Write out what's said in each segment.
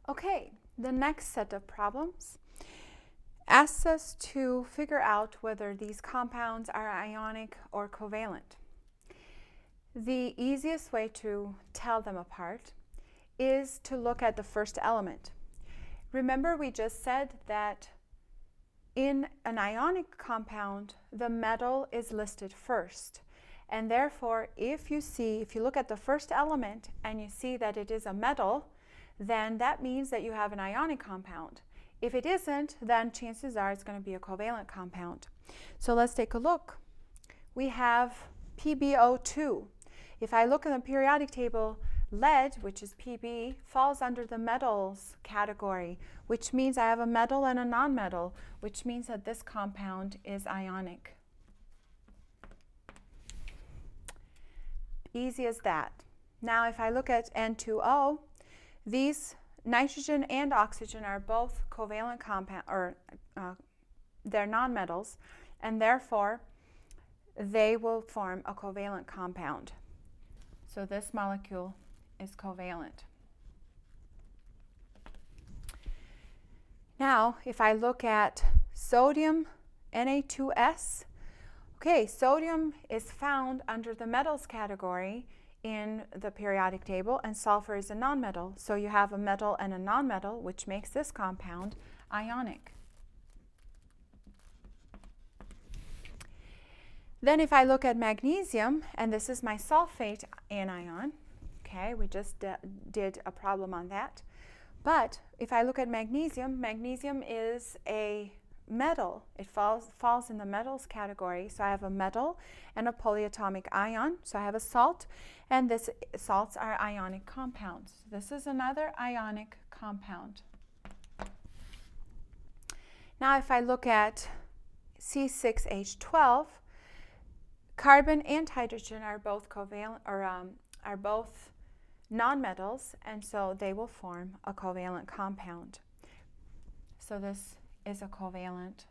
Okay, the next set of problems asks us to figure out whether these compounds are ionic or covalent. The easiest way to tell them apart is to look at the first element. Remember, we just said that in an ionic compound, the metal is listed first. And therefore, if you look at the first element and you see that it is a metal, then that means that you have an ionic compound. If it isn't, then chances are it's going to be a covalent compound. So let's take a look. We have PbO2. If I look in the periodic table, lead, which is Pb, falls under the metals category, which means I have a metal and a nonmetal, which means that this compound is ionic. Easy as that. Now if I look at N2O, these nitrogen and oxygen are both covalent compound, or they're nonmetals, and therefore they will form a covalent compound. So this molecule is covalent. Now, if I look at sodium Na2S, okay, sodium is found under the metals category in the periodic table, and sulfur is a nonmetal. So you have a metal and a nonmetal, which makes this compound ionic. Then if I look at magnesium, and this is my sulfate anion, okay, we just did a problem on that. But if I look at magnesium, magnesium is a metal. It falls in the metals category. So I have a metal and a polyatomic ion. So I have a salt, and salts are ionic compounds. This is another ionic compound. Now if I look at C6H12, carbon and hydrogen are both covalent, or are both nonmetals, and so they will form a covalent compound. So this is a covalent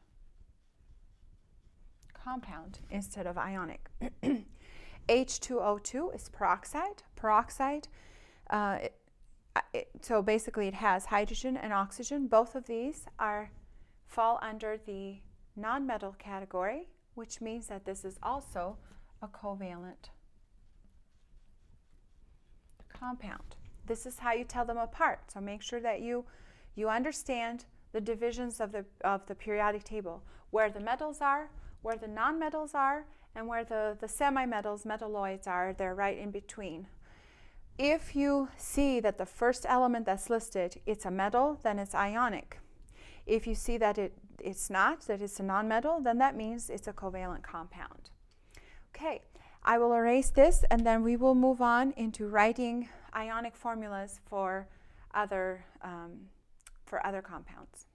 compound instead of ionic. H2O2 is peroxide. Peroxide, so basically it has hydrogen and oxygen. Both of these fall under the nonmetal category, which means that this is also a covalent compound. This is how you tell them apart. So make sure that you understand the divisions of the periodic table, where the metals are, where the nonmetals are, and where the semi-metals, metalloids are. They're right in between. If you see that the first element that's listed, it's a metal, then it's ionic. If you see that it's not, that it's a nonmetal, then that means it's a covalent compound. Okay, I will erase this, and then we will move on into writing ionic formulas for other compounds.